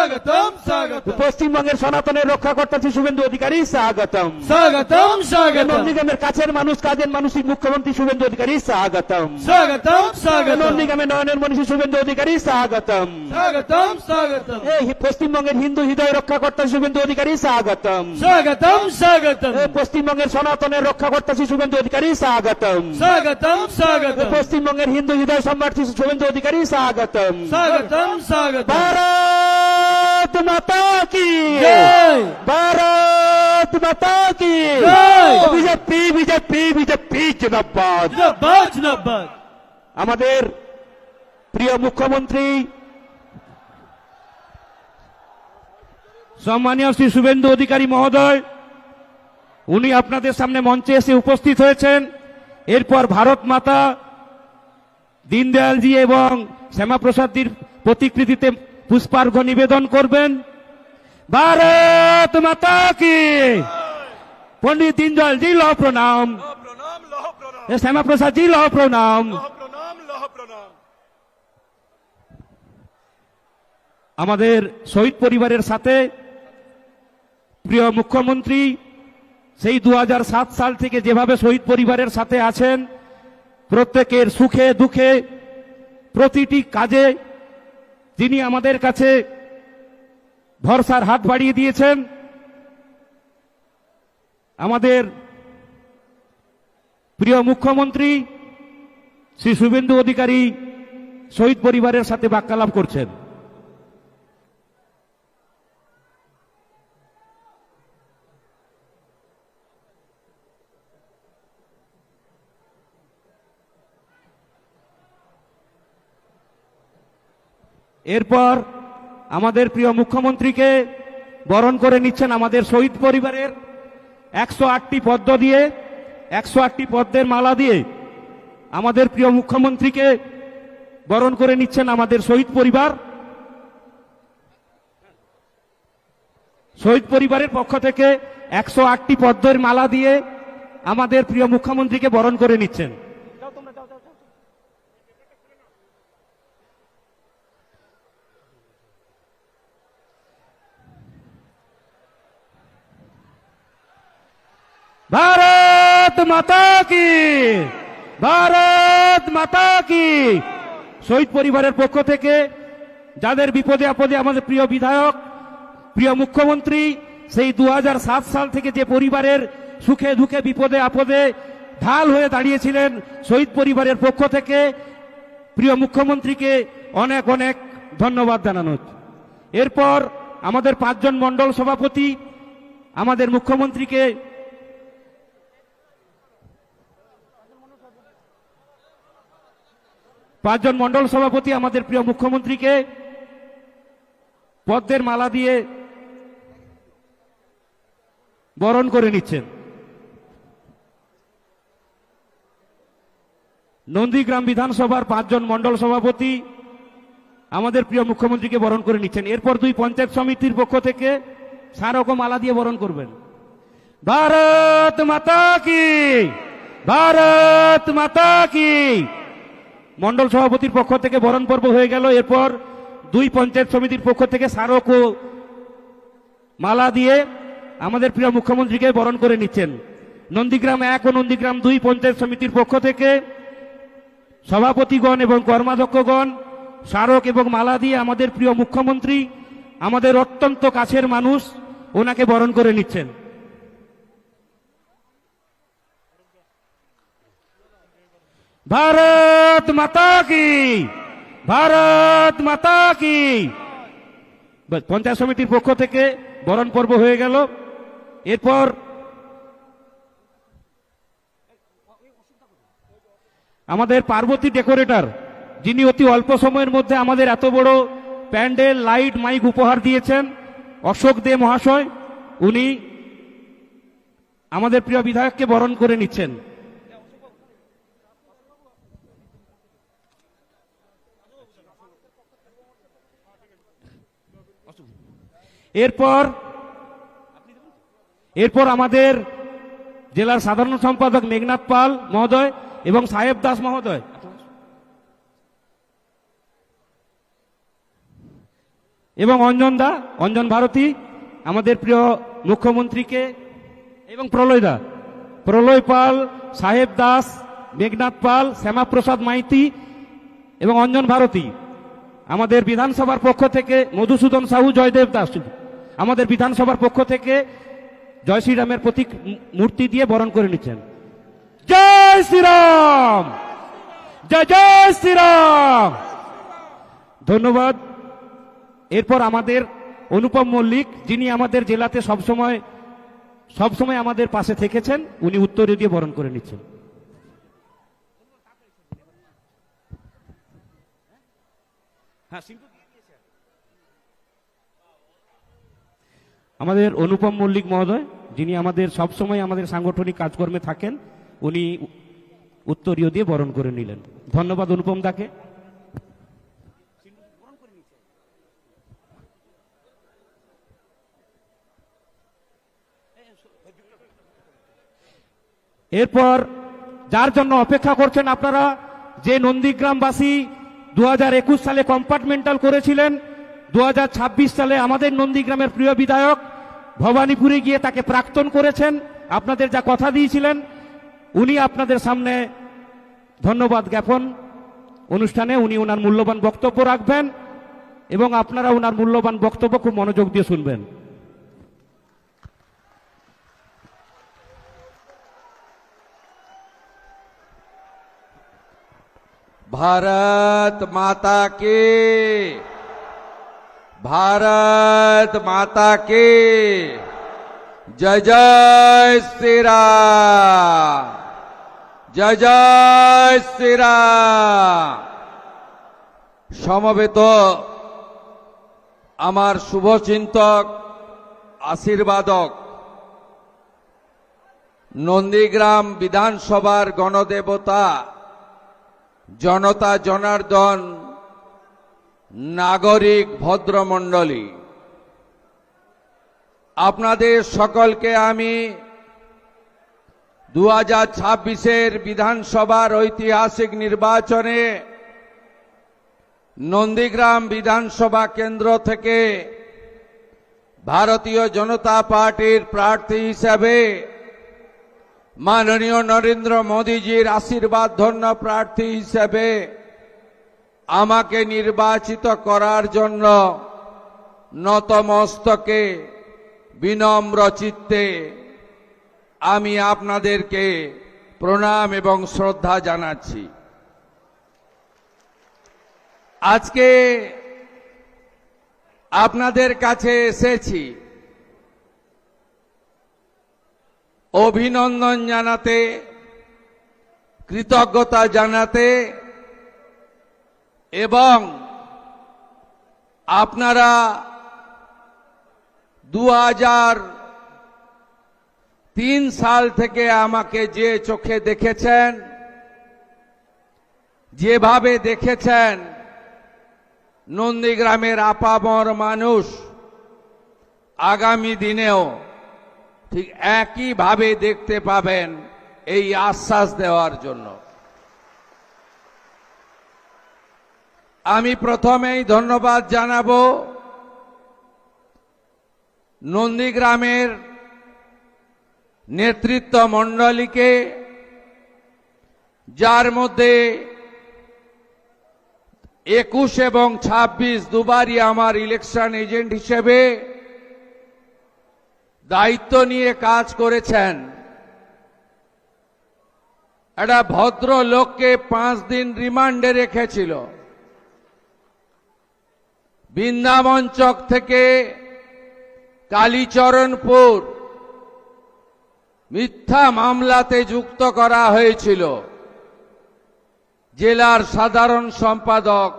স্বাগতম স্বাগতম। পশ্চিমবঙ্গের সনাতনের রক্ষাকর্তা শ্রী শুভেন্দু অধিকারী স্বাগতম। স্বাগতম স্বাগতম। নন্দীগ্রামের কাছের মানুষ কাজের মানুষ মুখ্যমন্ত্রী শুভেন্দু অধিকারী স্বাগতম। স্বাগতম স্বাগতম। নন্দীগ্রামে নয়নের মনীষী শুভেন্দু অধিকারী স্বাগতম। স্বাগতম স্বাগতম। এই পশ্চিমবঙ্গের হিন্দু হৃদয় রক্ষাকর্তা শুভেন্দু অধিকারী স্বাগতম। স্বাগতম স্বাগতম। এই পশ্চিমবঙ্গের সনাতনের রক্ষাকর্তা শ্রী শুভেন্দু অধিকারী স্বাগতম। স্বাগতম স্বাগতম। পশ্চিমবঙ্গের হিন্দু হৃদয় সম্রাট শ্রী শুভেন্দু অধিকারী স্বাগতম। স্বাগতম স্বাগতম। ভারত মাতা কি জয়। ভারত মাতা কি জয়। বিজেপি বিজেপি বিজেপি জিন্দাবাদ। জিন্দাবাদ জিন্দাবাদ। আমাদের প্রিয় মুখ্যমন্ত্রী সম্মানীয় শ্রী শুভেন্দু অধিকারী মহোদয়, উনি আপনাদের সামনে মঞ্চে এসে উপস্থিত হয়েছেন। এরপর ভারত মাতা, দীনদয়ালজি এবং শ্যামাপ্রসাদজির প্রতিকৃতিতে পুষ্পার্ঘ্য নিবেদন করবেন। ভারত মাতা কি পণ্ডিত দীনদয়ালজি লহ প্রণাম, শ্যামাপ্রসাদজি লহ প্রণাম। আমাদের শহীদ পরিবারের সাথে প্রিয় মুখ্যমন্ত্রী সেই 2007 সাল থেকে যেভাবে শহীদ পরিবারের সাথে আছেন, প্রত্যেকের সুখে দুঃখে প্রতিটি কাজে তিনি আমাদের কাছে ভরসার হাত বাড়িয়ে দিয়েছেন। আমাদের প্রিয় মুখ্যমন্ত্রী শ্রী শুভেন্দু অধিকারী শহীদ পরিবারের সাথে বাক্যালাপ করছেন। এরপর আমাদের প্রিয় মুখ্যমন্ত্রীকে বরণ করে নিচ্ছেন আমাদের শহীদ পরিবারের 108টি পদ্ম দিয়ে, 108টি পদ্মের মালা দিয়ে আমাদের প্রিয় মুখ্যমন্ত্রীকে বরণ করে নিচ্ছেন আমাদের শহীদ পরিবার। শহীদ পরিবারের পক্ষ থেকে 108টি পদ্মের মালা দিয়ে আমাদের প্রিয় মুখ্যমন্ত্রীকে বরণ করে নিচ্ছেন। ভারত মাতা কি ভারত মাতা কি। শহীদ পরিবারের পক্ষ থেকে যাদের বিপদে আপদে আমাদের প্রিয় বিধায়ক, প্রিয় মুখ্যমন্ত্রী সেই 2007 সাল থেকে যে পরিবারের সুখে দুঃখে বিপদে আপদে ঢাল হয়ে দাঁড়িয়েছিলেন, শহীদ পরিবারের পক্ষ থেকে প্রিয় মুখ্যমন্ত্রীকে অনেক অনেক ধন্যবাদ জানানো। এরপর আমাদের 5 জন মণ্ডল সভাপতি আমাদের মুখ্যমন্ত্রীকে মণ্ডল সভাপতি আমাদের প্রিয় মুখ্যমন্ত্রীকে পদ্মের মালা দিয়ে বরণ করে নিচ্ছেন। নন্দীগ্রাম বিধানসভার 5 জন মণ্ডল সভাপতি আমাদের প্রিয় মুখ্যমন্ত্রীকে বরণ করে নিচ্ছেন। এরপর 2 পঞ্চায়েত সমিতির পক্ষ থেকে স্মারক ও মালা দিয়ে বরণ করবেন। ভারত মাতা কি ভারত মাতা কি। মণ্ডল সভাপতির পক্ষ থেকে বরণ পর্ব হয়ে গেল। এরপর 2 পঞ্চায়েত সমিতির পক্ষ থেকে স্মারক ও মালা দিয়ে আমাদের প্রিয় মুখ্যমন্ত্রীকে বরণ করে নিচ্ছেন। নন্দীগ্রাম 1 ও নন্দীগ্রাম 2 পঞ্চায়েত সমিতির পক্ষ থেকে সভাপতিগণ এবং কর্মাধ্যক্ষগণ স্মারক এবং মালা দিয়ে আমাদের প্রিয় মুখ্যমন্ত্রী, আমাদের অত্যন্ত কাছের মানুষ, ওনাকে বরণ করে নিচ্ছেন। ভারত মাতা কি ভারত মাতা কি। পঞ্চায়েত সমিতির পক্ষ থেকে বরণ পর্ব হয়ে গেল। এরপর আমাদের পার্বতী ডেকোরেটর, যিনি অতি অল্প সময়ের মধ্যে আমাদের এত বড় প্যান্ডেল, লাইট, মাইক উপহার দিয়েছেন, অশোক দে মহাশয়, উনি আমাদের প্রিয় বিধায়ককে বরণ করে নিচ্ছেন। এরপর আমাদের জেলার সাধারণ সম্পাদক মেঘনাথ পাল মহোদয় এবং সাহেব দাস মহোদয়, এবং অঞ্জন ভারতী আমাদের প্রিয় মুখ্যমন্ত্রীকে, এবং প্রলয় পাল, সাহেব দাস, মেঘনাথ পাল, শ্যামাপ্রসাদ মাইতি এবং অঞ্জন ভারতী আমাদের বিধানসভার পক্ষ থেকে, মধুসূদন সাহু, জয়দেব দাস আমাদের বিধানসভার পক্ষ থেকে জয় শ্রীরামের প্রতীক মূর্তি দিয়ে বরণ করে নিচ্ছেন। জয় শ্রীরাম, জয় জয় শ্রীরাম। ধন্যবাদ। এরপর আমাদের অনুপম মল্লিক, যিনি আমাদের জেলাতে সবসময় আমাদের পাশে থেকেছেন, উনি উত্তরীয় দিয়ে বরণ করে নিচ্ছেন। আমাদের অনুপম মল্লিক মহোদয়, যিনি আমাদের সবসময় আমাদের সাংগঠনিক কাজকর্মে থাকেন, উনি উত্তরীয় দিয়ে বরণ করে নিলেন। ধন্যবাদ অনুপম দাকে। এরপর যার জন্য অপেক্ষা করছেন আপনারা, যে নন্দীগ্রামবাসী 2021 সালে কম্পার্টমেন্টাল করেছিলেন, 2026 সালে আমাদের নন্দীগ্রামের প্রিয় বিধায়ক ভবানীপুরে গিয়ে তাকে প্রাক্তন করেছেন, আপনাদের যা কথা দিয়েছিলেন, উনি আপনাদের সামনে ধন্যবাদ জ্ঞাপন অনুষ্ঠানে উনি ওনার মূল্যবান বক্তব্য রাখবেন এবং আপনারা ওনার মূল্যবান বক্তব্য খুব মনোযোগ দিয়ে শুনবেন। भारत माता की, भारत माता की जय जय श्री राम, जय जय श्री राम। সমবেত আমার শুভচিন্তক, আশীর্বাদক, নন্দীগ্রাম বিধানসভার গণদেবতা, জনতা জনার্দন, নাগরিক ভদ্রমণ্ডলী, আপনাদের সকলকে আমি 2026-এর বিধানসভার ঐতিহাসিক নির্বাচনে নন্দীগ্রাম বিধানসভা কেন্দ্র থেকে ভারতীয় জনতা পার্টির প্রার্থী হিসেবে মাননীয় নরেন্দ্র মোদীজির আশীর্বাদ ধন্য প্রার্থী হিসেবে আমাকে নির্বাচিত করার জন্য নতমস্তকে বিনম্র চিত্তে আমি আপনাদেরকে প্রণাম এবং শ্রদ্ধা জানাচ্ছি। আজকে আপনাদের কাছে এসেছি অভিনন্দন জানাতে, কৃতজ্ঞতা জানাতে এবং আপনারা 2003 সাল থেকে আমাকে যে চোখে দেখেছেন, যেভাবে দেখেছেন, নন্দীগ্রামের আপামর মানুষ আগামী দিনেও ঠিক একইভাবে দেখতে পাবেন, এই আশ্বাস দেওয়ার জন্য আমি প্রথমেই ধন্যবাদ জানাবো নন্দীগ্রামের নেতৃত্ব মণ্ডলীকে, যার মধ্যে 21 এবং 26 দুবারই আমার ইলেকশন এজেন্ট হিসেবে দায়িত্ব নিয়ে কাজ করেছেন। একটা ভদ্র লোককে 5 দিন রিমান্ডে রেখেছিল। বৃন্দাবন চক থেকে কালীচরণপুর মিথ্যা মামলাতে যুক্ত করা হয়েছিল জেলার সাধারণ সম্পাদক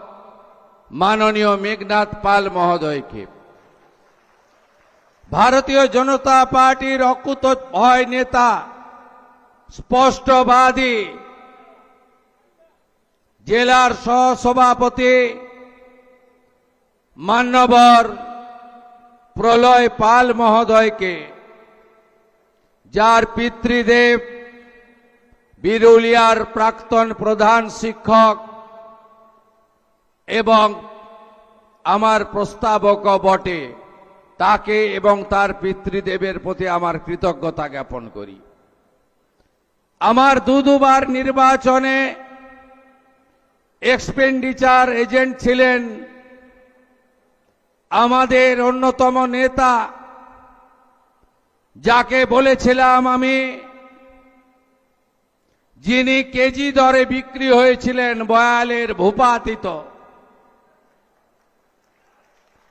মাননীয় মেঘনাথ পাল মহোদয়কে। ভারতীয় জনতা পার্টির অকুতোভয় নেতা, স্পষ্টবাদী জেলার সহসভাপতি মান্যবর প্রলয় পাল মহোদয়কে, যার পিতৃদেব বিরুলিয়ার প্রাক্তন প্রধান শিক্ষক এবং আমার প্রস্তাবকও বটে, তাকে এবং তার পিতৃদেবের প্রতি আমার কৃতজ্ঞতা জ্ঞাপন করি। আমার দুবার নির্বাচনে এক্সপেন্ডিচার এজেন্ট ছিলেন আমাদের অন্যতম নেতা, যাকে বলেছিলাম আমি, যিনি কেজি দরে বিক্রি হয়েছিলেন বয়ালের ভূপাতিত,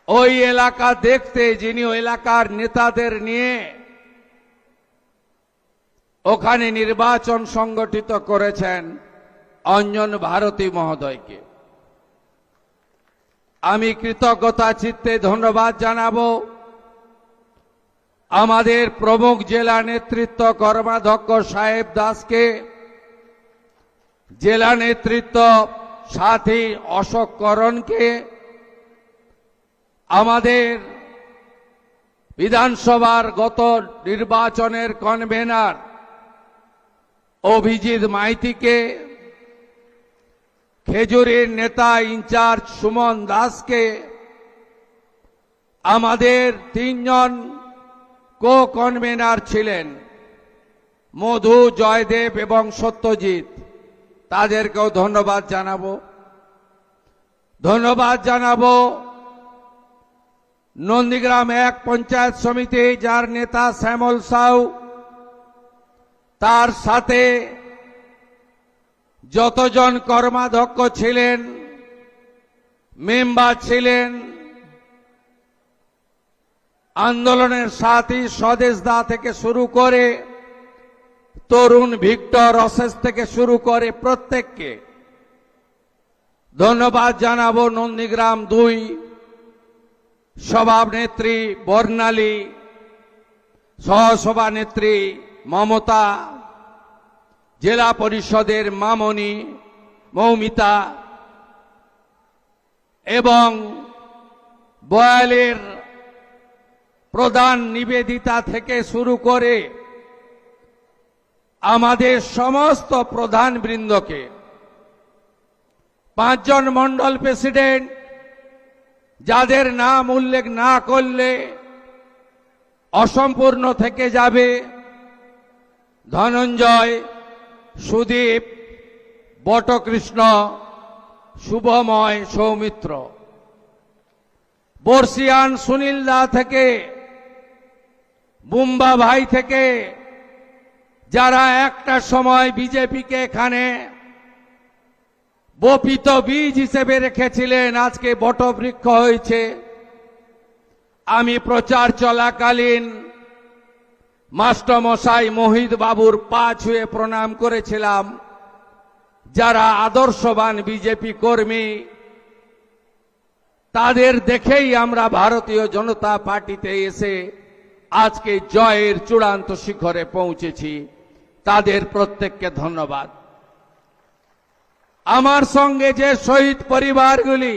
ওই এলাকা দেখতে, যিনি ওই এলাকার নেতাদের নিয়ে ওখানে নির্বাচন সংগঠিত করেছেন, অঞ্জন ভারতী মহোদয়কে আমি কৃতজ্ঞতা চিত্তে ধন্যবাদ জানাবো। আমাদের প্রমুখ জেলা নেতৃত্ব কর্মাধ্যক্ষ সাহেব দাসকে, জেলা নেতৃত্ব সাথী অশোক করণকে, আমাদের বিধানসভার গত নির্বাচনের কনভেনার অভিজিৎ মাইতিকে, খেজুরির নেতা ইনচার্জ সুমন দাসকে, আমাদের তিনজন কো কনভেনার ছিলেন মধু, জয়দেব এবং সত্যজিৎ, তাদেরকেও ধন্যবাদ জানাবো। ধন্যবাদ জানাবো নন্দীগ্রাম 1 পঞ্চায়েত সমিতি, যার নেতা শ্যামল সাউ, তার সাথে যতজন কর্মাধ্যক্ষ ছিলেন, মেম্বার ছিলেন, আন্দোলনের সাথী স্বদেশ দা থেকে শুরু করে তরুণ ভিক্টর অশেষ থেকে শুরু করে প্রত্যেককে ধন্যবাদ জানাবো। নন্দীগ্রাম 2 সভানেত্রী বর্ণালী, সহসভানেত্রী মমতা, জেলা পরিষদের মামনি মৌমিতা এবং বয়ালের প্রধান নিবেদিতা থেকে শুরু করে আমাদের সমস্ত প্রধান বৃন্দকে, 5 জন মন্ডল প্রেসিডেন্ট, যাদের নাম উল্লেখ না করলে অসম্পূর্ণ থেকে যাবে, ধনঞ্জয়, সুদীপ, বটকৃষ্ণ, শুভময়, সৌমিত্র, বর্ষিয়ান সুনীল দা থেকে, বুম্বা ভাই থেকে, যারা একটা সময় বিজেপিকে এখানে বপিত বীজ হিসেবে রেখেছিলেন, আজকে বটবৃক্ষ হয়েছে। আমি প্রচার চলাকালীন মাস্টারমশাই মোহিত বাবুর পা ছুঁয়ে প্রণাম করেছিলাম, যারা আদর্শবান বিজেপি কর্মী, তাদের দেখেই আমরা ভারতীয় জনতা পার্টিতে এসে আজকে জয়ের চূড়ান্ত শিখরে পৌঁছেছি। তাদের প্রত্যেককে ধন্যবাদ। আমার সঙ্গে যে শহীদ পরিবারগুলি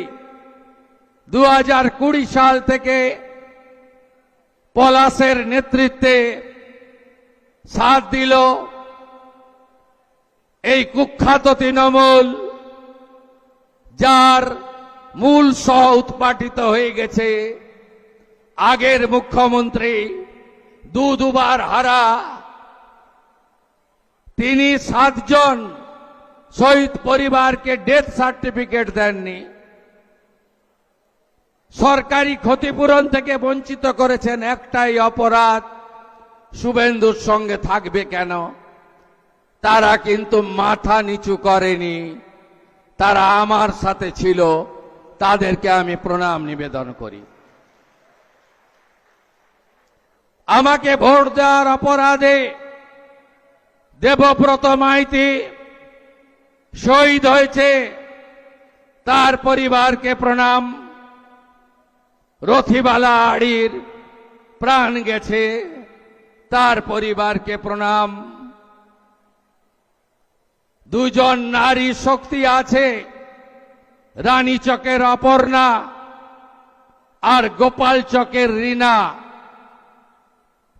2020 সাল থেকে পলাশের নেতৃত্বে সাথ দিল, এই কুখ্যাত তৃণমূল, যার মূল সহ উৎপাটিত হয়ে গেছে আগের মুখ্যমন্ত্রী, দুবার হারা, তিনি 7 জন শহীদ পরিবারকে ডেথ সার্টিফিকেট দেননি, সরকারি ক্ষতিপূরণ থেকে বঞ্চিত করেছেন। একটাই অপরাধ, শুভেন্দুর সঙ্গে থাকবে কেন? তারা কিন্তু মাথা নিচু করেনি, তারা আমার সাথে ছিল, তাদেরকে আমি প্রণাম নিবেদন করি। আমাকে ভোট দেওয়ার অপরাধে দেবব্রত মাইতি শহীদ হয়েছে, তার পরিবারকে প্রণাম। রথিবালা আড়ির প্রাণ গেছে, তার পরিবারকে প্রণাম। 2 জন নারী শক্তি আছে, রানীচকের অপর্ণা আর গোপাল চকের রীনা।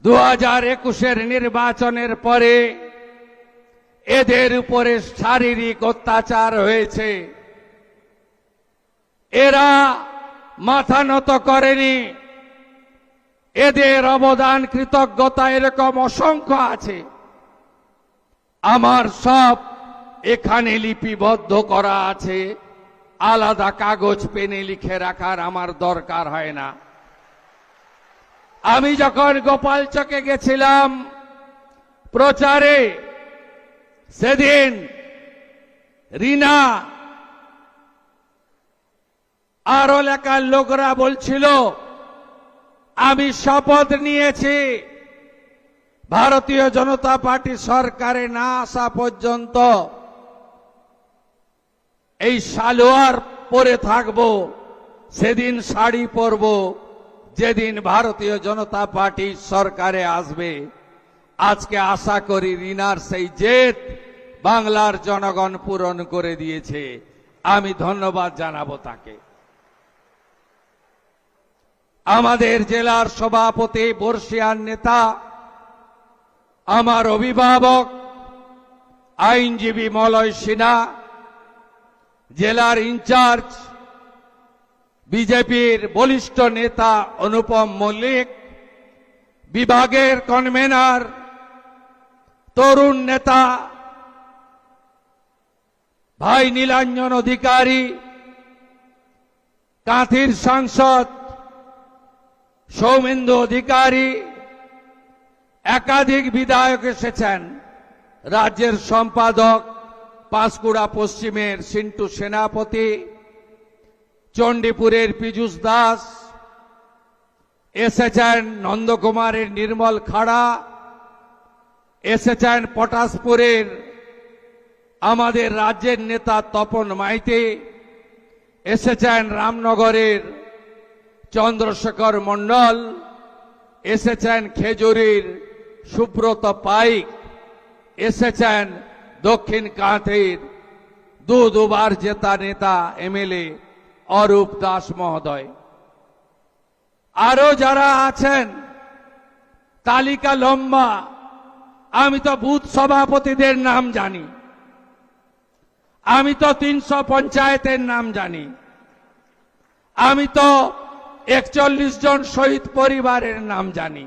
2021 নির্বাচনের পরে এদের উপরে শারীরিক অত্যাচার হয়েছে। এরা মাথা নত করেনি। এদের অবদান কৃতজ্ঞতা এরকম অসংখ্য আছে। আমার সব এখানে লিপিবদ্ধ করা আছে, আলাদা কাগজ পেনে লিখে রাখার আমার দরকার হয় না। আমি যখন গোপালচকে গেছিলাম প্রচারে, সেদিন রিনা আর এলাকার লোকরা বলছিল আমি শপথ নিয়েছি ভারতীয় জনতা পার্টি সরকারে না আসা পর্যন্ত এই সালোয়ার পরে থাকব, সেদিন শাড়ি পরব যেদিন ভারতীয় জনতা পার্টি সরকারে আসবে। আজকে আশা করি রিনার সেই জেদ বাংলার জনগণ পূরণ করে দিয়েছে। আমি ধন্যবাদ জানাবো তাকে। আমাদের জেলার সভাপতি বর্ষিয়ান নেতা, আমার অভিভাবক আইনজীবী মলয় সিনহা, জেলার ইনচার্জ বিজেপির বলিষ্ঠ নেতা অনুপম মল্লিক, বিভাগের কনভেনার তরুণ নেতা ভাই নীলাঞ্জন অধিকারী, কাঁথির সাংসদ সৌমেন্দু অধিকারী, একাধিক বিধায়ক এসেছেন, রাজ্যের সম্পাদক পাঁশকুড়া পশ্চিমের সিন্টু সেনাপতি, চণ্ডীপুরের পীযূষ দাস এসেছেন, নন্দকুমারের নির্মল খাড়া এসেছেন, পটাশপুরের আমাদের রাজ্যের নেতা তপন মাইতি এসেছেন, রামনগরের চন্দ্রশেখর মণ্ডল এসেছেন, খেজুরির সুব্রত পাইক এসেছেন, দক্ষিণ কাঁথির দুবার জেতা নেতা এমএলএ অরূপ দাস মহোদয়। আরো যারা আছেন তালিকা লম্বা। আমি তো বুথ সভাপতিদের নাম জানি, আমি তো 300 পঞ্চায়েতের নাম জানি, আমি তো 41 জন শহীদ পরিবারের নাম জানি,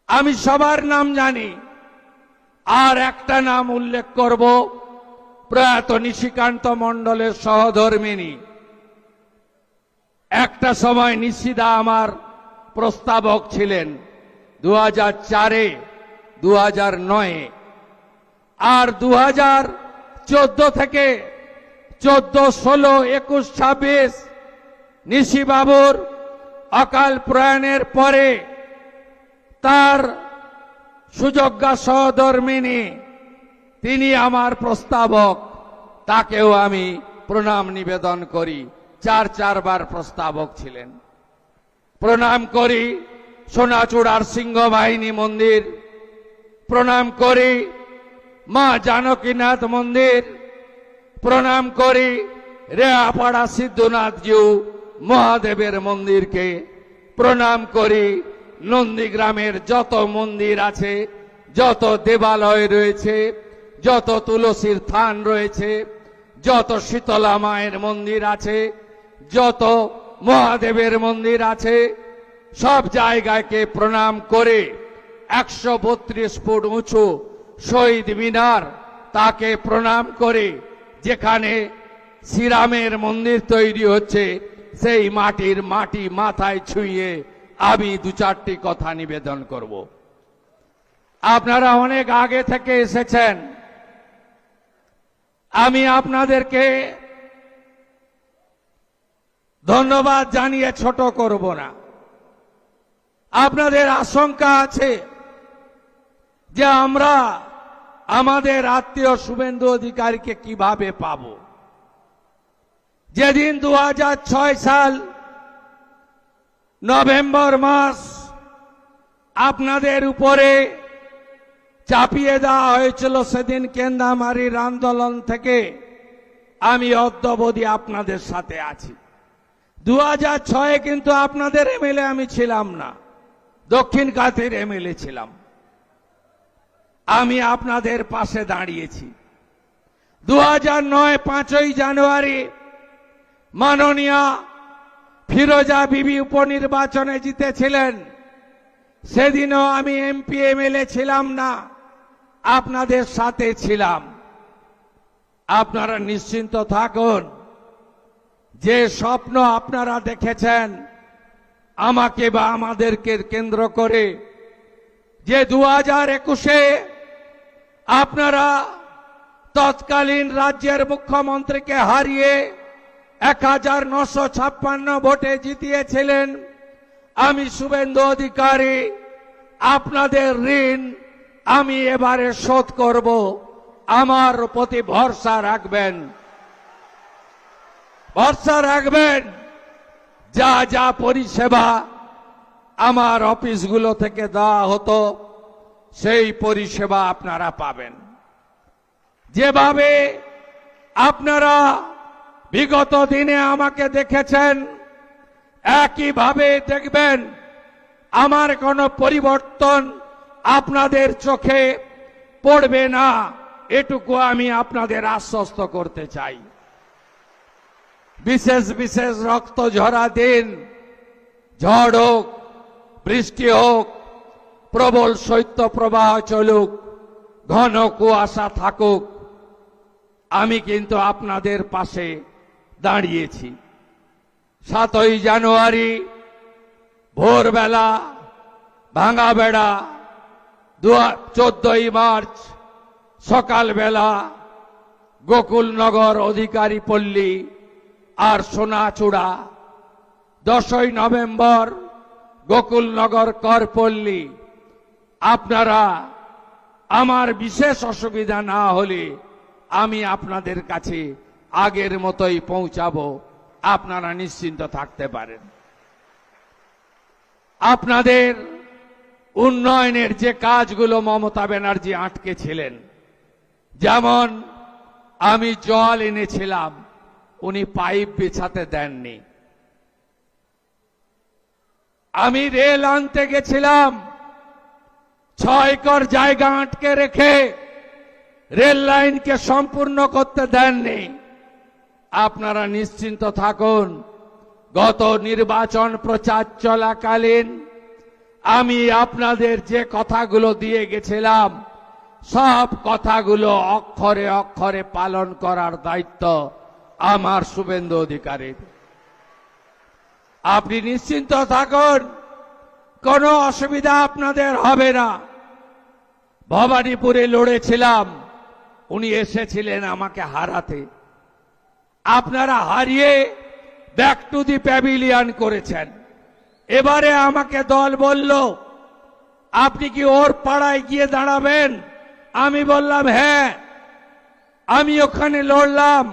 আমি সবার নাম জানি। আর একটা নাম উল্লেখ করব, প্রয়াত নিশিকান্ত মণ্ডলের সহধর্মিণী। একটা সময় নিশিদা আমার প্রস্তাবক ছিলেন 2004-এ, 2009-এ, আর 2014 থেকে 14, 16, 21, 26 নিশিবাবুর অকাল প্রয়াণের পরে তার সুযোগ্যা সহধর্মিণী, তিনি আমার প্রস্তাবক, তাকেও আমি প্রণাম নিবেদন করি। 4 বার প্রস্তাবক ছিলেন। প্রণাম করি সোনাচূড়ার সিংহ বাহিনী মন্দির, প্রণাম করি মা জানকীনাথ মন্দির, প্রণাম করি রেয়াপাড়া সিদ্ধনাথজিউ মহাদেবের মন্দিরকে, প্রণাম করি নন্দীগ্রামের যত মন্দির আছে, যত দেবালয় রয়েছে, যত তুলসীর থান রয়েছে, যত শীতলা মায়ের মন্দির আছে, যত মহাদেবের মন্দির আছে, সব জায়গাকে প্রণাম করে 132 ফুট উঁচু শহীদ মিনার, তাকে প্রণাম করে যেখানে শ্রীরামের মন্দির তৈরি হচ্ছে, সেই মাটির মাটি মাথায় ছুঁয়ে আমি 2-4টি কথা নিবেদন করব। আপনারা অনেক আগে থেকে এসেছেন, আমি আপনাদেরকে ধন্যবাদ জানিয়ে ছোট করব না। আপনাদের আশঙ্কা আছে যে আমরা আমাদের আত্মীয় শুভেন্দু অধিকারীকে কিভাবে পাব। যেদিন 2006 সাল নভেম্বর মাস আপনাদের উপরে চাপিয়ে দেওয়া হয়েছিল, সেদিন কেন্দামারির আন্দোলন থেকে আমি অদ্যাবধি আপনাদের সাথে আছি। 2006-এ কিন্তু আপনাদের এমএলএ আমি ছিলাম না, দক্ষিণ কাঁথির এমএলএ ছিলাম। আমি আপনাদের পাশে দাঁড়িয়েছি। 2009 5ই জানুয়ারি মাননীয়া ফিরোজা বিবি উপনির্বাচনে জিতেছিলেন, সেদিনও আমি এমপি এমএলএ ছিলাম না, আপনাদের সাথে ছিলাম। আপনারা নিশ্চিন্ত থাকুন, যে স্বপ্ন আপনারা দেখেছেন আমাকে বা আমাদেরকে কেন্দ্র করে, যে 2021-এ আপনারা তৎকালীন রাজ্যের মুখ্যমন্ত্রীকে হারিয়ে 1956 ভোটে জিতিয়েছিলেন, আমি শুভেন্দু অধিকারী আপনাদের ঋণ আমি এবারে শোধ করব, আমার প্রতি ভরসা রাখবেন। ভরসা রাখবেন, যা যা পরিষেবা আমার অফিসগুলো থেকে দেওয়া হতো সেই পরিষেবা আপনারা পাবেন। যেভাবে আপনারা বিগত দিনে আমাকে দেখেছেন, একইভাবে দেখবেন। আমার কোনো পরিবর্তন আপনাদের চোখে পড়বে না, এটুকু আমি আপনাদের আশ্বস্ত করতে চাই। বিশেষ বিশেষ রক্ত ঝরা দিন, ঝড় হোক, বৃষ্টি হোক, প্রবল শৈত্যপ্রবাহ চলুক, ঘন কুয়াশা থাকুক, আমি কিন্তু আপনাদের পাশে দাঁড়িয়েছি। 7ই জানুয়ারি ভোরবেলা ভাঙা বেড়া, 14ই মার্চ সকালবেলা গোকুলনগর, অধিকারী পল্লী আর সোনাচূড়া, 10ই নভেম্বর গোকুলনগর করপল্লী। আপনারা আমার বিশেষ অসুবিধা না হলে আমি আপনাদের কাছে আগের মতোই পৌঁছাবো, আপনারা নিশ্চিন্ত থাকতে পারেন। আপনাদের উন্নয়নের যে কাজগুলো মমতা ব্যানার্জি আটকে ছিলেন, যেমন আমি জল এনেছিলাম, উনি পাইপ বিছাতে দেননি। আমি রেল আনতে গেছিলাম, 6 একর জায়গা আটকে রেখে রেল লাইনকে সম্পূর্ণ করতে দেননি। আপনারা নিশ্চিন্ত থাকুন, গত নির্বাচন প্রচার চলাকালীন আমি আপনাদের যে কথাগুলো দিয়ে গেছিলাম, সব কথাগুলো অক্ষরে অক্ষরে পালন করার দায়িত্ব আমার শুভেন্দু অধিকারীর। আপনি নিশ্চিন্ত থাকুন, কোনো অসুবিধা আপনাদের হবে না। ভবানীপুরে লড়েছিলাম, উনি এসেছিলেন আমাকে হারাতে। আপনারা হারিয়ে ব্যাক টু দি প্যাভিলিয়ন করেছেন। এবারে আমাকে দল বলল, আপনি কি ওর পাড়ায় গিয়ে দাঁড়াবেন? আমি বললাম হ্যাঁ। আমি ওখানে লড়লাম,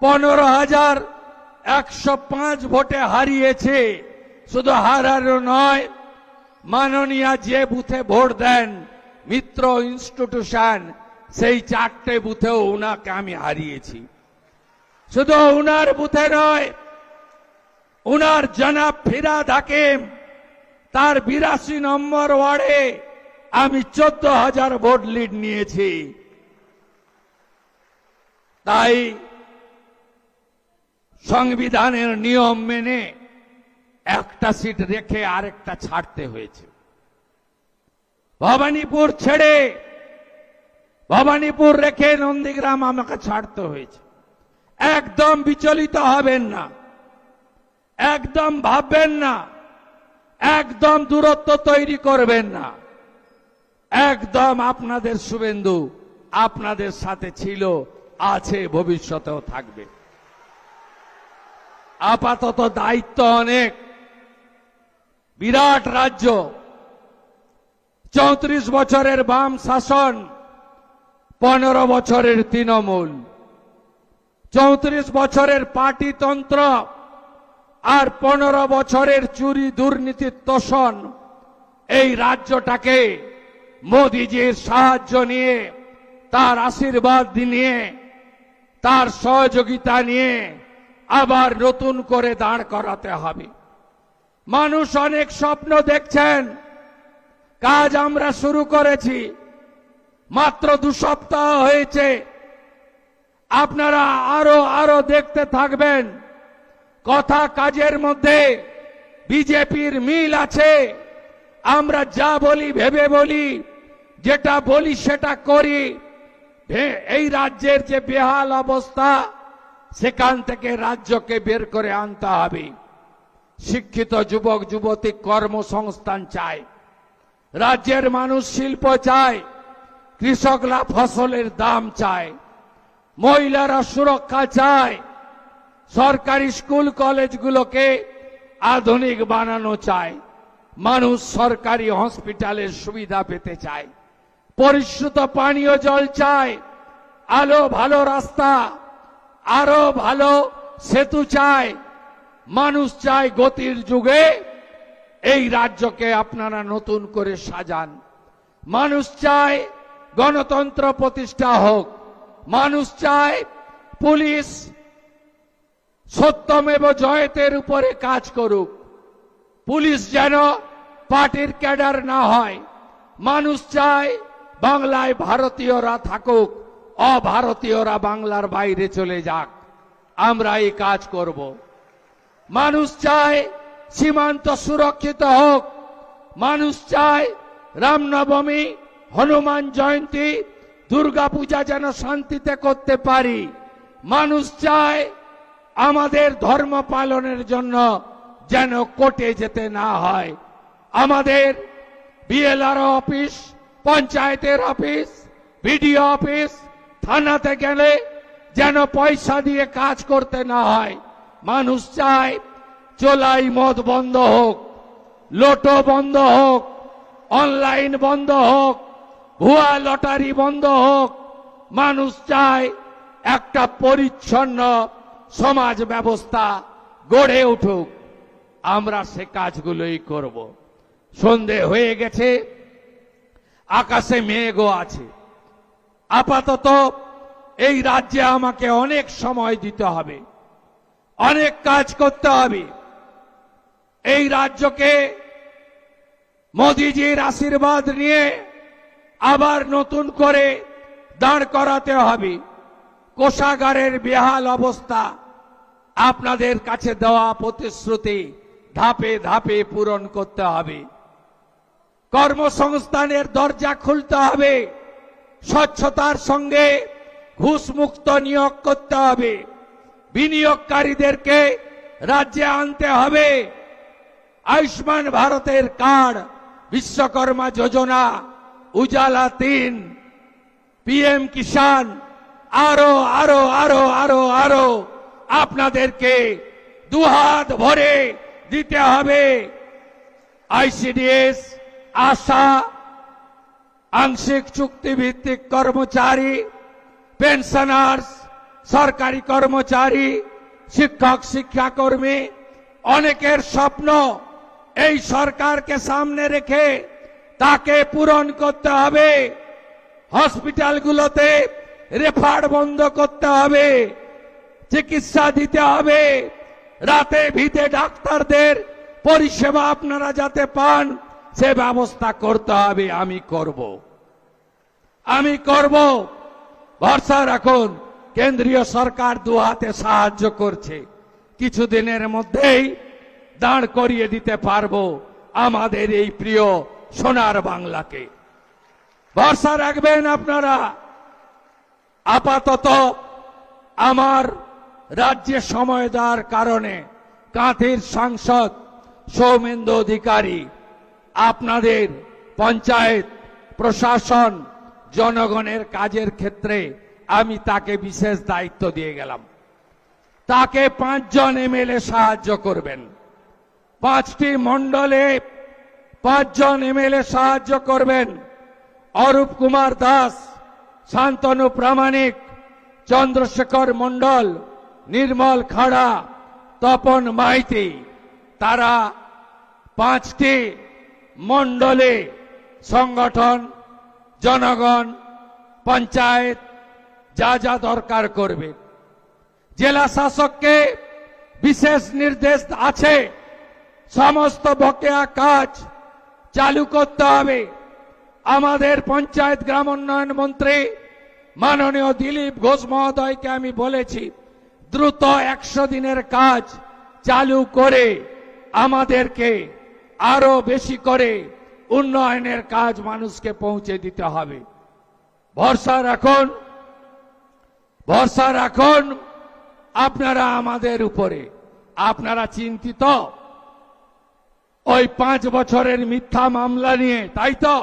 15,105 ভোটে হারিয়েছে। শুধু হারানো নয়, মাননীয়া যে বুথে ভোট দেন, মিত্র ইনস্টিটিউশন, সেই 4টে বুথেও উনাকে আমি হারিয়েছি। শুধু উনার বুথে নয়, উনার জনাব ফিরাদ হাকিম, তার 82 নম্বর ওয়ার্ডে আমি 14,000 ভোট লিড নিয়েছি। তাই সংবিধানের নিয়ম মেনে একটা সিট রেখে আরেকটা ছাড়তে হয়েছে। ভবানীপুর ছেড়ে, ভবানীপুর রেখে নন্দীগ্রাম আমাকে ছাড়তে হয়েছে। একদম বিচলিত হবেন না, একদম ভাববেন না, একদম দূরত্ব তৈরি করবেন না। একদম আপনাদের শুভেন্দু আপনাদের সাথে ছিল, আছে, ভবিষ্যতেও থাকবে। আপাতত দায়িত্ব অনেক, বিরাট রাজ্য, 34 বছরের বাম শাসন, 15 বছরের তৃণমূল, 34 বছরের পার্টিতন্ত্র আর 15 বছরের চুরি দুর্নীতির তোষণ। এই রাজ্যটাকে মোদিজির সাহায্য নিয়ে, তার আশীর্বাদ নিয়ে, তার সহযোগিতা নিয়ে আবার নতুন করে দাঁড় করাতে হবে। মানুষ অনেক স্বপ্ন দেখছেন, কাজ আমরা শুরু করেছি, মাত্র 2 সপ্তাহ হয়েছে। আপনারা আরো দেখতে থাকবেন। কথা কাজের মধ্যে বিজেপির মিল আছে। আমরা যা বলি ভেবে বলি, যেটা বলি সেটা করি। এই রাজ্যের যে বেহাল অবস্থা, সেখান থেকে রাজ্যকে বের করে আনতে হবে। শিক্ষিত যুবক যুবতী কর্মসংস্থান চায়, রাজ্যের মানুষ শিল্প চায়, কৃষকরা ফসলের দাম চায়, মহিলারা সুরক্ষা চায়, সরকারি স্কুল কলেজগুলোকে আধুনিক বানানো চায়, মানুষ সরকারি হসপিটালের সুবিধা পেতে চায়, পরিশুদ্ধ পানীয় জল চায়, আলো ভালো রাস্তা, আরো ভালো সেতু চায়। মানুষ চায় গতির যুগে এই রাজ্যকে আপনারা নতুন করে সাজান। মানুষ চায় গণতন্ত্র প্রতিষ্ঠা হোক। মানুষ চায় পুলিশ সত্যমেব জয়তের উপরে কাজ করুক। পুলিশ যেন পার্টির ক্যাডার না হয়। মানুষ চায় বাংলায় ভারতীয়রা থাকুক, অভারতীয়রা বাংলার বাইরে চলে যাক। আমরা এই কাজ করব। মানুষ চায় সীমান্ত সুরক্ষিত হোক। মানুষ চায় রামনবমী, হনুমান জয়ন্তী, দুর্গাপূজা যেন শান্তিতে করতে পারি। মানুষ চায় আমাদের ধর্ম পালনের জন্য যেন কোর্টে যেতে না হয়। আমাদের বিএলআরও অফিস, পঞ্চায়েতের অফিস, বিডিও অফিস, থানাতে গেলে যেন পয়সা দিয়ে কাজ করতে না হয়। মানুষ চায় চোলাই মদ বন্ধ হোক, লোটো বন্ধ হোক, অনলাইন বন্ধ হোক, ভুয়া লটারি বন্ধ হোক। মানুষ চায় একটা পরিচ্ছন্ন সমাজ ব্যবস্থা গড়ে উঠুক। আমরা সে কাজগুলোই করব। সন্ধে হয়ে গেছে, আকাশে মেঘও আছে। আপাতত এই রাজ্যে আমাকে অনেক সময় দিতে হবে, অনেক কাজ করতে হবে। এই রাজ্যকে মোদিজির আশীর্বাদ নিয়ে আবার নতুন করে দাঁড় করাতে হবে। কোষাগারের বেহাল অবস্থা, আপনাদের কাছে দেওয়া প্রতিশ্রুতি ধাপে ধাপে পূরণ করতে হবে। কর্মসংস্থানের দরজা খুলতে হবে। স্বচ্ছতার সঙ্গে ঘুষমুক্ত নিয়োগ করতে হবে। বিনিয়োগকারীদেরকে রাজ্যে আনতে হবে। আয়ুষ্মান ভারতের কার্ড, বিশ্বকর্মা যোজনা, উজালা 3, পিএম কিষাণ, আরো আরো আরো আরো আরো আপনাদেরকে দুহাত ভরে দিতে হবে। আইসিডিএস, আশা, আংশিক চুক্তিভিত্তিক কর্মচারী, পেনশনার্স, সরকারি কর্মচারী, শিক্ষক শিক্ষাকর্মী, অনেকের স্বপ্ন এই সরকারকে সামনে রেখে তাকে পূরণ করতে হবে। হসপিটালগুলোতে রেফার বন্ধ করতে হবে, চিকিৎসা দিতে হবে। রাতে ভিতে ডাক্তারদের পরিষেবা আপনারা যাতে পান সে ব্যবস্থা করতে হবে। আমি করব। ভরসা রাখুন, কেন্দ্রীয় সরকার দুহাতে সাহায্য করছে। কিছুদিনের মধ্যেই দাঁড় করিয়ে দিতে পারবো আমাদের এই প্রিয় সোনার বাংলাকে। ভরসা রাখবেন আপনারা। আপাতত আমার রাজ্যে সময় দেওয়ার কারণে কাঁথির সাংসদ সৌমেন্দু অধিকারী আপনাদের পঞ্চায়েত প্রশাসন জনগণের কাজের ক্ষেত্রে আমি তাকে বিশেষ দায়িত্ব দিয়ে গেলাম। তাকে 5 জন এমএলএ সাহায্য করবেন। 5টি মণ্ডলে 5 জন এমএলএ সাহায্য করবেন। অরূপ কুমার দাস, শান্তনু প্রামাণিক, চন্দ্রশেখর মণ্ডল, নির্মল খাড়া, তপন মাইতি। তারা 5টি মণ্ডলে সংগঠন, জনগণ, পঞ্চায়েত যা যা দরকার করবে। জেলা শাসককে বিশেষ নির্দেশ আছে, সমস্ত বকেয়া কাজ চালু করতে হবে। আমাদের পঞ্চায়েত গ্রাম উন্নয়ন মন্ত্রী মাননীয় দিলীপ ঘোষ মহোদয়কে আমি বলেছি, দ্রুত 100 দিনের কাজ চালু করে আমাদেরকে আরো বেশি করে উন্নয়নের কাজ মানুষকে পৌঁছে দিতে হবে। ভরসা রাখুন আপনারা আমাদের উপরে। আপনারা চিন্তিত ওই 5 বছরের মিথ্যা মামলা নিয়ে, তাই তো?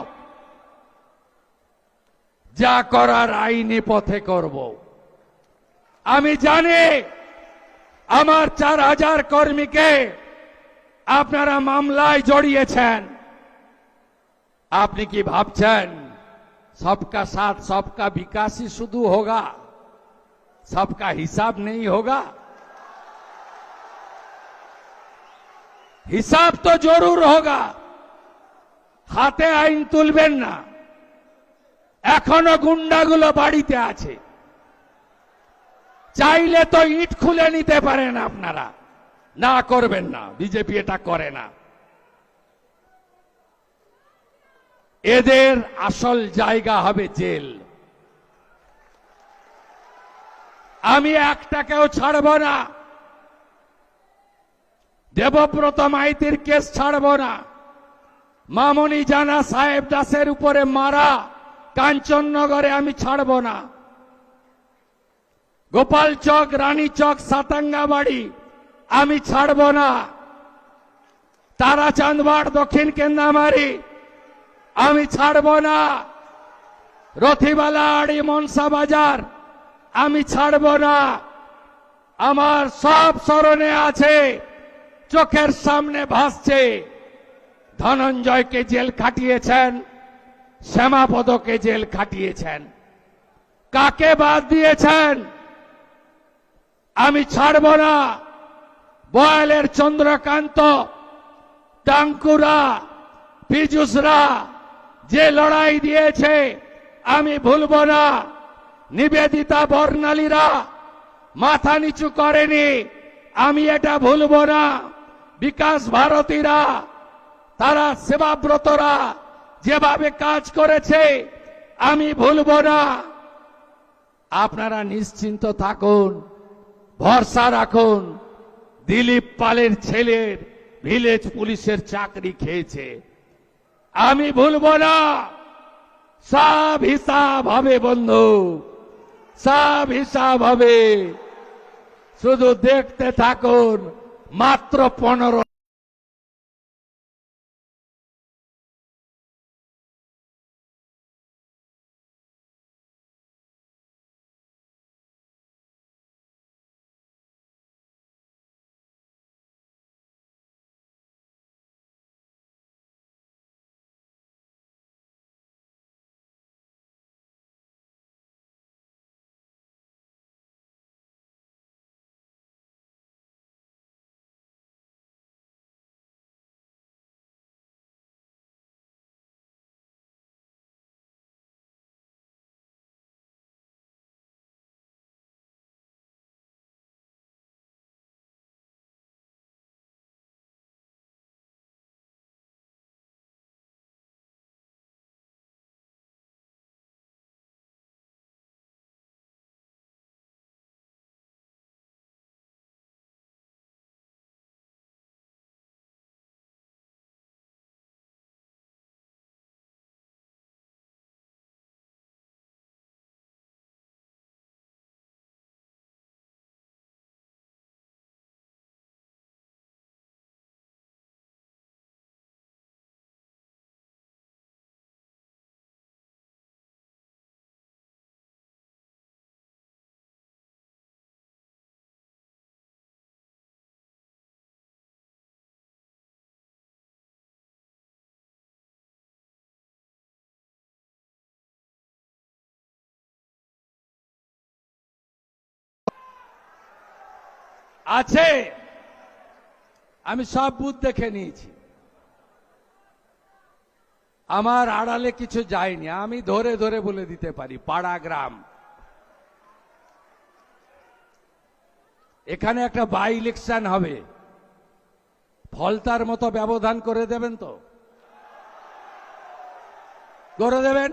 যা করার আইনি পথে করব। আমি জানি আমার 4000 কর্মীকে আপনারা মামলায় জড়িয়েছেন। আপনি কি ভাবছেন सबका साथ सबका विकास ही शुरू होगा, सबका हिसाब नहीं होगा? हिसाब तो जरूर होगा। হাতে আইন তুলবেন না। এখনো গুন্ডাগুলো বাড়িতে আছে, চাইলে তো ইট খুলে নিতে পারেন আপনারা। না, করবেন না, বিজেপি এটা করে না। এদের আসল জায়গা হবে জেল। আমি একটাকেও ছাড়ব না। দেবব্রত মাইতির কেস ছাড়ব না। মামনি জানা সাহেব দাসের উপরে মারা কাঞ্চননগরে আমি ছাড়ব না। গোপাল চক, রানী চক, সাতাঙ্গাবাড়ি আমি ছাড়ব না। তারাচাঁদবাড়, দক্ষিণ কেন্দামারি আমি ছাড়ব না। রথিবালা, আড়ি, মনসা বাজার আমি ছাড়ব না। আমার সব স্মরণে আছে, চোখের সামনে ভাসছে। ধনঞ্জয়কে জেল খাটিয়েছেন, শ্যামাপদকে জেল খাটিয়েছেন। কাকে বাদ দিয়েছেন? আমি ছাড়ব না। বয়ালের চন্দ্রকান্ত, টাঙ্কুরা, পীযুষরা যে লড়াই দিয়েছে আমি ভুলব না। নিবেদিতা, বর্ণালীরা মাথা নিচু করেনি, আমি এটা ভুলব না। বিকাশ ভারতীরা, তারা সেবাব্রতরা যেভাবে কাজ করেছে আমি ভুলব না। আপনারা নিশ্চিন্ত থাকুন, ভরসা রাখুন। দিলীপ পালের ছেলের ভিলেজ পুলিশের চাকরি খেয়েছে, আমি ভুলব না। সব হিসাব হবে বন্ধু, সব হিসাব হবে। শুধু দেখতে থাকুন। মাত্র 15আছে, আমি সব বুথ দেখে নিয়েছি। আমার আড়ালে কিছু যায়নি, আমি ধরে ধরে বলে দিতে পারি। পাড়া গ্রাম, এখানে একটা বাই ইলেকশন হবে, ফলতার মতো ব্যবধান করে দেবেন তো? করে দেবেন।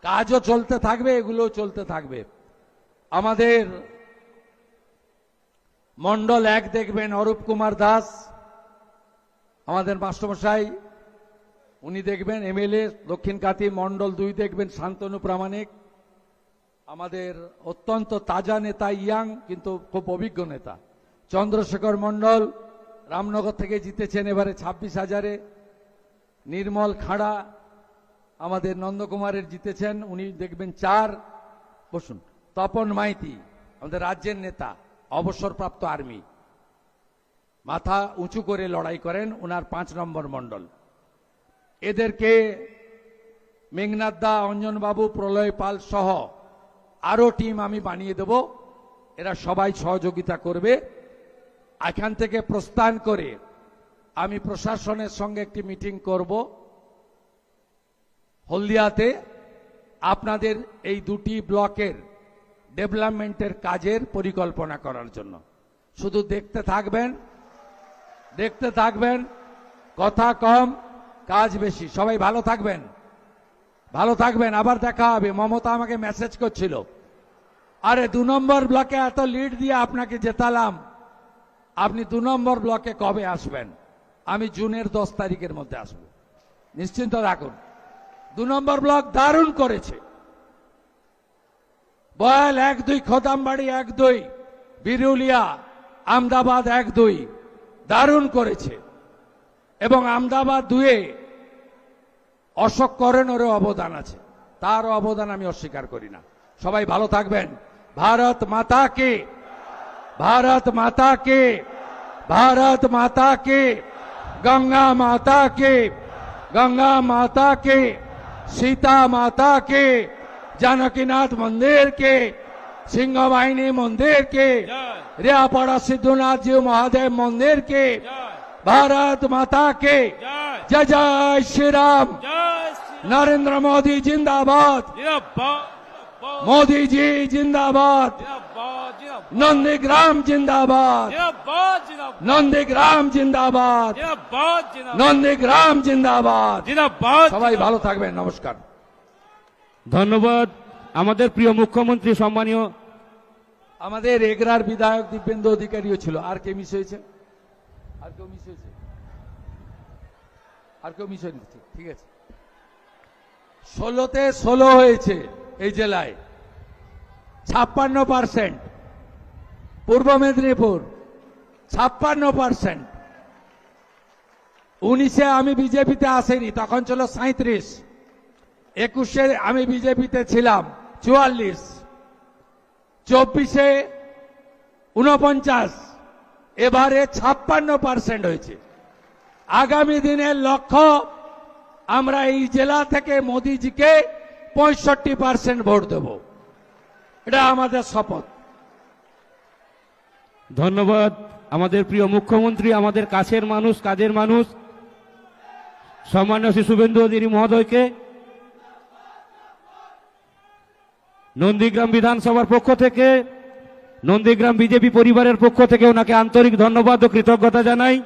কাজও চলতে থাকবে, এগুলোও চলতে থাকবে। আমাদের মন্ডল 1 দেখবেন অরূপ কুমার দাস, আমাদের মাস্টারমশাই, উনি দেখবেন এমএলএ দক্ষিণ কাতি। মন্ডল 2 দেখবেন শান্তনু প্রামাণিক, আমাদের অত্যন্ত তাজা নেতা, ইয়াং কিন্তু খুব অভিজ্ঞ নেতা। চন্দ্রশেখর মন্ডল রামনগর থেকে জিতেছেন এবারে 26,000-এ। নির্মল খাড়া আমাদের নন্দকুমারের জিতেছেন, উনি দেখবেন 4। বসুন। তপন মাইতি আমাদের রাজ্যের নেতা, অবসরপ্রাপ্ত আর্মি, মাথা উঁচু করে লড়াই করেন, ওনার 5 নম্বর মন্ডল। এদেরকে মেঘনাথ দা, অঞ্জন বাবু, প্রলয় পাল সহ আরো টিম আমি বানিয়ে দেব, এরা সবাই সহযোগিতা করবে। এখান থেকে প্রস্থান করে আমি প্রশাসনের সঙ্গে একটি মিটিং করব হলদিয়াতে, আপনাদের এই 2টি ব্লকের ডেভেলপমেন্টের কাজের পরিকল্পনা করার জন্য। শুধু দেখতে থাকবেন, কথা কম, কাজ বেশি। সবাই ভালো থাকবেন। আবার দেখা হবে। মমতা আমাকে মেসেজ করছিল, আরে 2 নম্বর ব্লকে এত লিড দিয়ে আপনাকে জেতালাম, আপনি 2 নম্বর ব্লকে কবে আসবেন? আমি জুনের 10 তারিখের মধ্যে আসব, নিশ্চিন্ত রাখুন। 2 নম্বর ব্লক দারুণ করেছে। বয়াল 1-2, খোদামবাড়ি 1-2, বিরুলিয়া, আমদাবাদ 1-2 দারুণ করেছে। এবং আমদাবাদ 2-এ অশোক করেনেরও অবদান আছে, তারও অবদান আমি অস্বীকার করি না। সবাই ভালো থাকবেন। ভারত মাতা কে, ভারত মাতা কে, ভারত মাতা কে, গঙ্গা মাতা কে, গঙ্গা মাতা কে, सीता माता के, जानकीनाथ मंदिर के, सिंह वाहिनी मंदिर के, रियापाड़ा सिद्धनाथ जी महादेव मंदिर के, भारत माता के, जय जय श्री राम। नरेंद्र मोदी जिंदाबाद, मोदी जी जिंदाबाद, नंदीग्राम जिंदाबाद, नंदीग्राम जिंदाबाद, नंदीग्राम जिंदाबाद। সবাই ভালো থাকবেন, নমস্কার। ধন্যবাদ। আমাদের প্রিয় মুখ্যমন্ত্রী সম্মানীয় আমাদের এগরার বিধায়ক দিব্যেন্দু অধিকারীও ছিল। আর কে মিস হয়েছে? আর কেউ মিস হয়েছে? আর কেউ মিস হয়নি? ঠিক আছে। 16তে 16 হয়েছে এই জেলায়, 56%। পূর্ব মেদিনীপুর 56%। 19-এ আমি বিজেপিতে আসেনি, তখন ছিল 37। 21-এ আমি বিজেপিতে ছিলাম, 44। 24-এ 49, এবারে 56% হয়েছে। আগামী দিনের লক্ষ্য, আমরা এই জেলা থেকে মোদিজিকে 65% ভোট দেব, এটা আমাদের শপথ। ধন্যবাদ। আমাদের প্রিয় মুখ্যমন্ত্রী, আমাদের কাছের মানুষ, কাজের মানুষ, সম্মানীয় শ্রী শুভেন্দু অধিকারী মহোদয়কে নন্দীগ্রাম বিধানসভার পক্ষ থেকে, নন্দীগ্রাম বিজেপি পরিবারের পক্ষ থেকে ওনাকে আন্তরিক ধন্যবাদ ও কৃতজ্ঞতা জানাই।